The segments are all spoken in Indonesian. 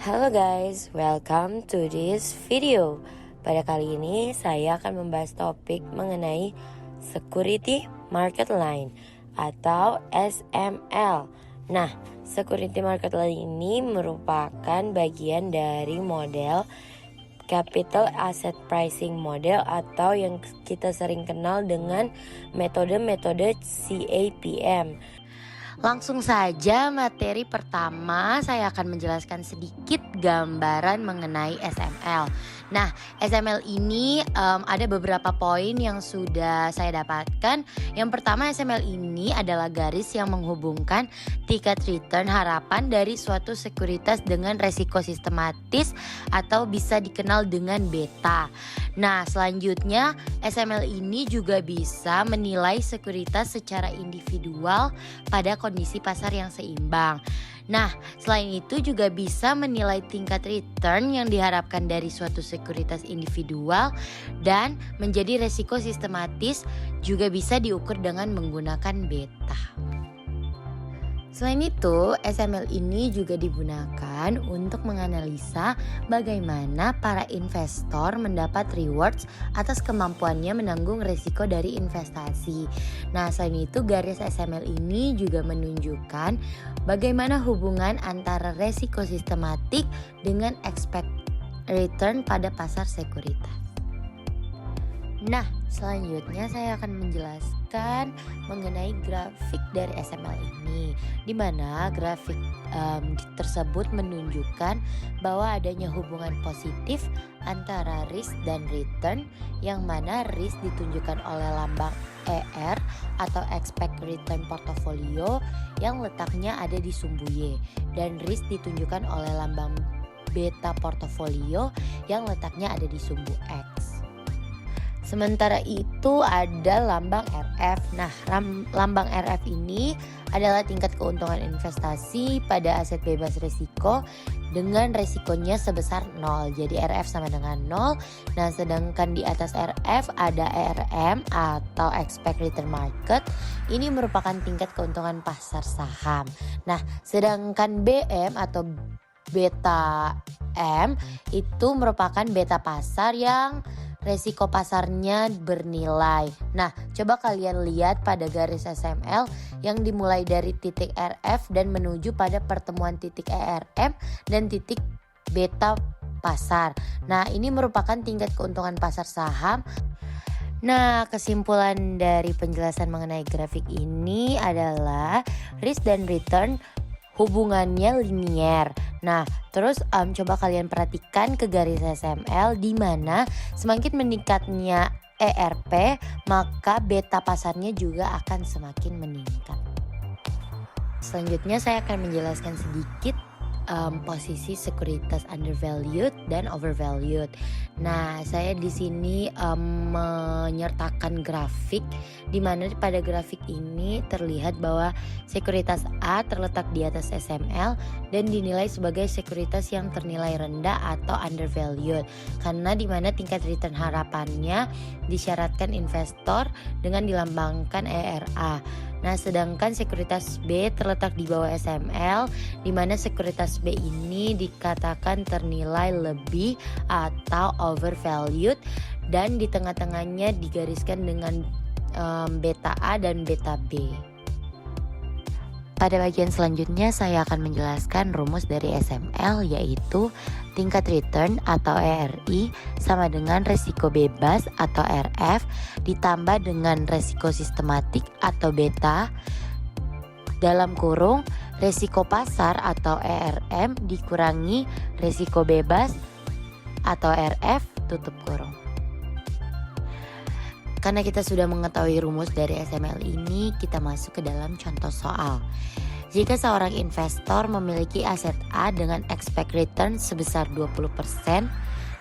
Halo guys, welcome to this video. Pada kali ini saya akan membahas topik mengenai Security Market Line atau SML. Nah, Security Market Line ini merupakan bagian dari model Capital Asset Pricing Model atau yang kita sering kenal dengan metode-metode CAPM. Langsung saja materi pertama, saya akan menjelaskan sedikit gambaran mengenai SML. Nah, SML ini ada beberapa poin yang sudah saya dapatkan. Yang pertama, SML ini adalah garis yang menghubungkan tingkat return harapan dari suatu sekuritas dengan resiko sistematis atau bisa dikenal dengan beta. Nah, selanjutnya SML ini juga bisa menilai sekuritas secara individual pada kondisi pasar yang seimbang. Nah, selain itu juga bisa menilai tingkat return yang diharapkan dari suatu sekuritas individual dan menjadi resiko sistematis juga bisa diukur dengan menggunakan beta. Selain itu, SML ini juga digunakan untuk menganalisa bagaimana para investor mendapat rewards atas kemampuannya menanggung risiko dari investasi. Nah, selain itu garis SML ini juga menunjukkan bagaimana hubungan antara resiko sistematik dengan expect return pada pasar sekuritas. Nah, selanjutnya saya akan menjelaskan mengenai grafik dari SML ini, di mana grafik tersebut menunjukkan bahwa adanya hubungan positif antara risk dan return, yang mana risk ditunjukkan oleh lambang ER atau expect return portfolio yang letaknya ada di sumbu Y, dan risk ditunjukkan oleh lambang beta portfolio yang letaknya ada di sumbu X. Sementara itu ada lambang RF. Nah, lambang RF ini adalah tingkat keuntungan investasi pada aset bebas risiko dengan resikonya sebesar 0. Jadi RF sama dengan 0. Nah, sedangkan di atas RF ada ERM atau Expect Return Market. Ini merupakan tingkat keuntungan pasar saham. Nah, sedangkan BM atau Beta M itu merupakan beta pasar yang resiko pasarnya bernilai. Nah, coba kalian lihat pada garis SML yang dimulai dari titik RF dan menuju pada pertemuan titik ERM dan titik beta pasar. Nah, ini merupakan tingkat keuntungan pasar saham. Nah, kesimpulan dari penjelasan mengenai grafik ini adalah risk dan return hubungannya linier. Nah, terus coba kalian perhatikan ke garis SML di mana semakin meningkatnya ERP, maka beta pasarnya juga akan semakin meningkat. Selanjutnya saya akan menjelaskan sedikit posisi sekuritas undervalued dan overvalued. Nah, saya di sini menyertakan grafik di mana pada grafik ini terlihat bahwa sekuritas A terletak di atas SML dan dinilai sebagai sekuritas yang ternilai rendah atau undervalued karena di mana tingkat return harapannya disyaratkan investor dengan dilambangkan ERA. Nah, sedangkan sekuritas B terletak di bawah SML, di mana sekuritas B ini dikatakan ternilai lebih atau overvalued dan di tengah-tengahnya digariskan dengan beta A dan beta B. Pada bagian selanjutnya saya akan menjelaskan rumus dari SML, yaitu tingkat return atau ERI sama dengan resiko bebas atau RF ditambah dengan resiko sistematik atau beta dalam kurung resiko pasar atau ERM dikurangi resiko bebas atau RF tutup kurung. Karena kita sudah mengetahui rumus dari SML ini, kita masuk ke dalam contoh soal. Jika seorang investor memiliki aset A dengan expect return sebesar 20%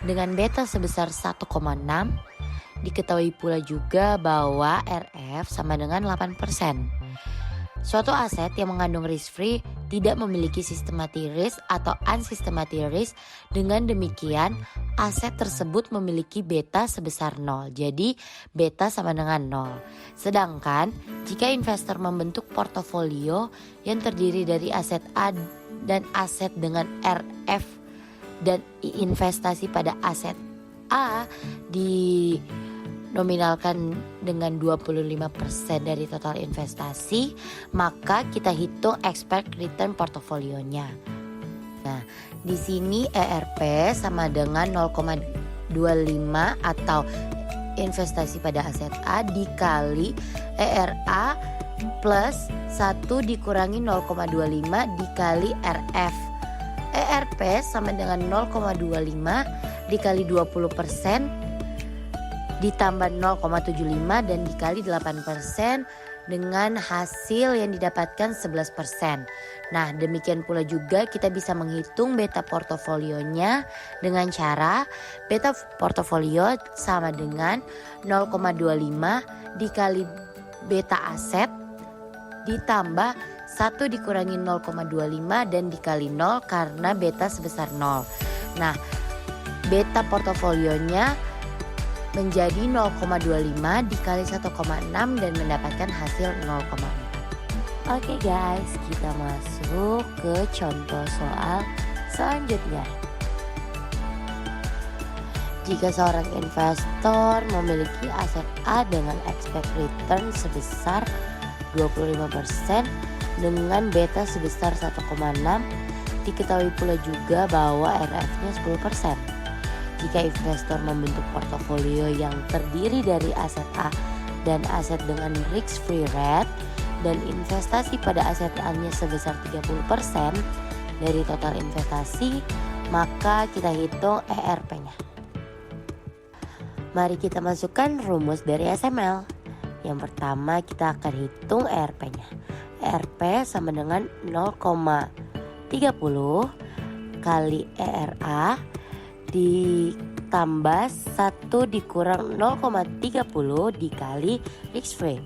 dengan beta sebesar 1,6, diketahui pula juga bahwa RF sama dengan 8%. Suatu aset yang mengandung risk free tidak memiliki systematic risk atau unsystematic risk. Dengan demikian, aset tersebut memiliki beta sebesar 0. Jadi, beta sama dengan 0. Sedangkan, jika investor membentuk portofolio yang terdiri dari aset A dan aset dengan RF dan investasi pada aset A dinominalkan dengan 25% dari total investasi, maka kita hitung expect return portofolionya. Nah, di sini ERP sama dengan 0,25 atau investasi pada aset A dikali ERA plus 1 dikurangi 0,25 dikali RF. ERP sama dengan 0,25 dikali 20% ditambah 0,75 dan dikali 8% dengan hasil yang didapatkan 11%. Nah, demikian pula juga kita bisa menghitung beta portofolionya dengan cara beta portofolio sama dengan 0,25 dikali beta aset ditambah 1 dikurangi 0,25 dan dikali 0 karena beta sebesar 0. Nah, beta portofolionya menjadi 0,25 dikali 1,6 dan mendapatkan hasil 0,4. Oke guys, kita masuk ke contoh soal selanjutnya. Jika seorang investor memiliki aset A dengan expect return sebesar 25% dengan beta sebesar 1,6, diketahui pula juga bahwa RF-nya 10%. Jika investor membentuk portofolio yang terdiri dari aset A dan aset dengan risk free rate dan investasi pada aset A-nya sebesar 30% dari total investasi, maka kita hitung ERP-nya. Mari kita masukkan rumus dari SML. Yang pertama kita akan hitung ERP-nya. ERP sama dengan 0,30 kali ERA ditambah 1 dikurang 0,30 dikali risk free.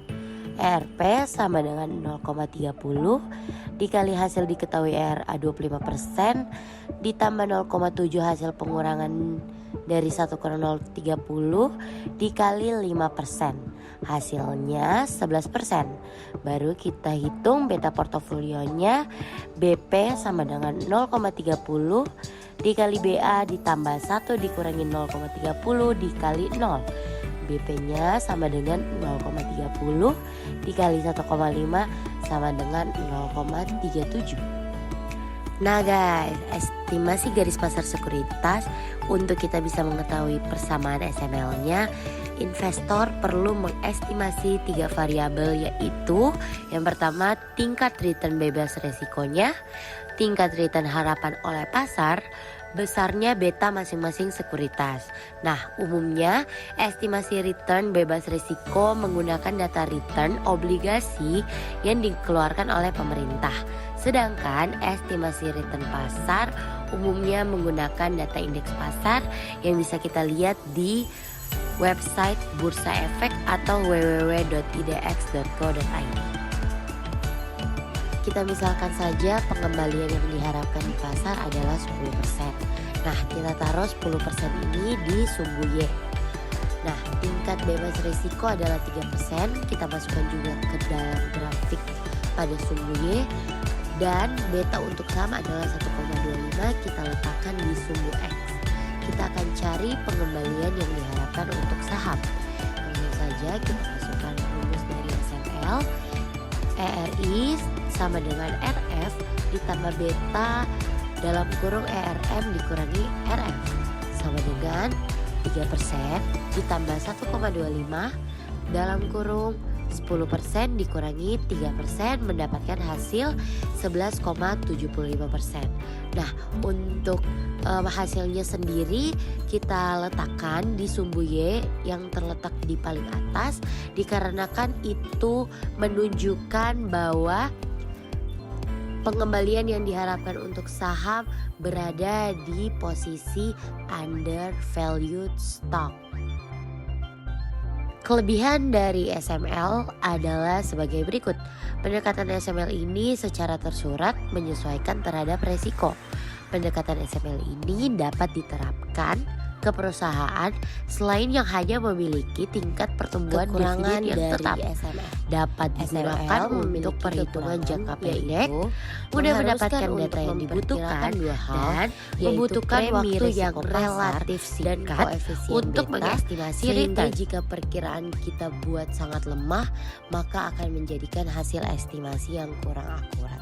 ERP sama dengan 0,30 dikali hasil diketahui ERA 25% ditambah 0,7 hasil pengurangan dari 1 kurang 0,30 dikali 5%. Hasilnya 11%. Baru kita hitung beta portofolionya. BP sama dengan 0,30 dikali BA ditambah 1 dikurangi 0,30 dikali 0. BP-nya sama dengan 0,30 dikali 1,5 sama dengan 0,37. Nah guys, estimasi garis pasar sekuritas, untuk kita bisa mengetahui persamaan SML-nya, investor perlu mengestimasi 3 variabel, yaitu yang pertama tingkat return bebas resikonya, tingkat return harapan oleh pasar, besarnya beta masing-masing sekuritas. Nah, umumnya estimasi return bebas risiko menggunakan data return obligasi yang dikeluarkan oleh pemerintah. Sedangkan estimasi return pasar umumnya menggunakan data indeks pasar yang bisa kita lihat di website Bursa Efek atau www.idx.co.id. Kita misalkan saja pengembalian yang diharapkan di pasar adalah 10%. Nah, kita taruh 10% ini di sumbu Y. Nah, tingkat bebas risiko adalah 3%. Kita masukkan juga ke dalam grafik pada sumbu Y. Dan beta untuk saham adalah 1,25, kita letakkan di sumbu X. Kita akan cari pengembalian yang diharapkan untuk saham. Langsung saja kita masukkan rumus dari SML. ERI sama dengan RF ditambah beta dalam kurung ERM dikurangi RF sama dengan 3% ditambah 1,25 dalam kurung 10% dikurangi 3% mendapatkan hasil 11,75%. Nah, untuk hasilnya sendiri kita letakkan di sumbu Y yang terletak di paling atas, dikarenakan itu menunjukkan bahwa pengembalian yang diharapkan untuk saham berada di posisi undervalued stock. Kelebihan dari SML adalah sebagai berikut. Pendekatan SML ini secara tersurat menyesuaikan terhadap resiko. Pendekatan SML ini dapat diterapkan ke perusahaan selain yang hanya memiliki tingkat pertumbuhan Kekurangan dividen yang dari tetap. SMF. Dapat digunakan SML untuk memiliki perhitungan kekurangan, jangka pendek, yaitu mudah mengharuskan mendapatkan untuk data yang dibutuhkan, memperkirakan dua hal, dan yaitu membutuhkan premi waktu risiko yang pasar relatif dan singkat koefisien untuk beta, mengestimasi sehingga return. jika perkiraan kita buat sangat lemah, maka akan menjadikan hasil estimasi yang kurang akurat.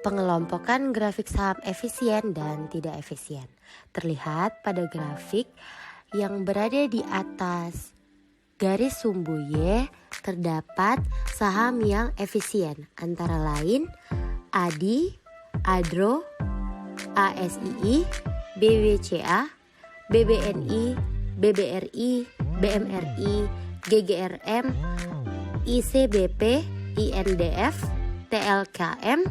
Pengelompokan grafik saham efisien dan tidak efisien terlihat pada grafik yang berada di atas garis sumbu Y. Terdapat saham yang efisien, antara lain ADI, ADRO, ASII, BBCA, BBNI, BBRI, BMRI, GGRM, ICBP, INDF, TLKM,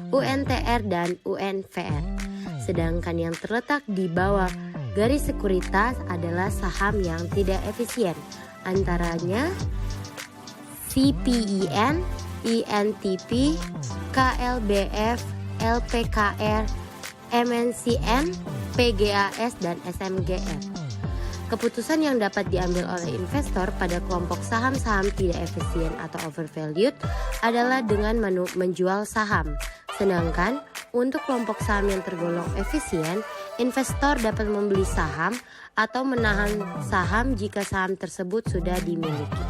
UNTR, dan UNVR. Sedangkan yang terletak di bawah garis sekuritas adalah saham yang tidak efisien, antaranya CPIN, INTP, KLBF, LPKR, MNCN, PGAS, dan SMGR. Keputusan yang dapat diambil oleh investor pada kelompok saham-saham tidak efisien atau overvalued adalah dengan menjual saham. Sedangkan untuk kelompok saham yang tergolong efisien, investor dapat membeli saham atau menahan saham jika saham tersebut sudah dimiliki.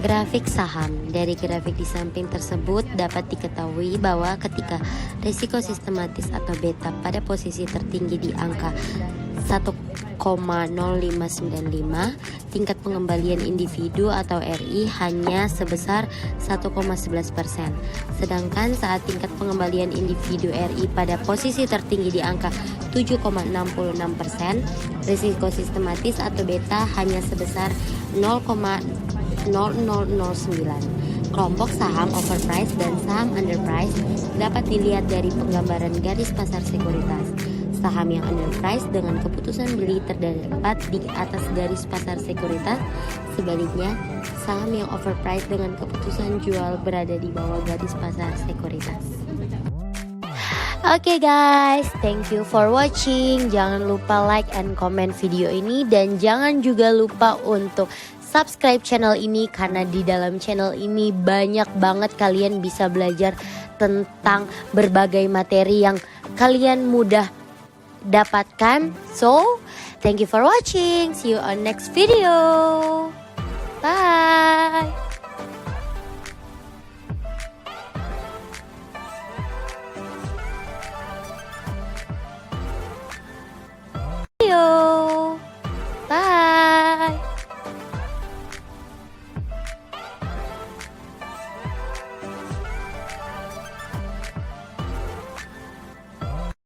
Grafik saham. Dari grafik di samping tersebut dapat diketahui bahwa ketika risiko sistematis atau beta pada posisi tertinggi di angka 1,0595, tingkat pengembalian individu atau RI hanya sebesar 1,11%. Sedangkan saat tingkat pengembalian individu RI pada posisi tertinggi di angka 7,66%, risiko sistematis atau beta hanya sebesar 0,0009. Kelompok saham overpriced dan saham underpriced dapat dilihat dari penggambaran garis pasar sekuritas. Saham yang underpriced dengan keputusan beli terdapat di atas garis pasar sekuritas. Sebaliknya, saham yang overpriced dengan keputusan jual berada di bawah garis pasar sekuritas. Oke guys, thank you for watching. Jangan lupa like and comment video ini, dan jangan juga lupa untuk subscribe channel ini, karena di dalam channel ini banyak banget kalian bisa belajar tentang berbagai materi yang kalian mudah dapatkan. So, thank you for watching. See you on next video.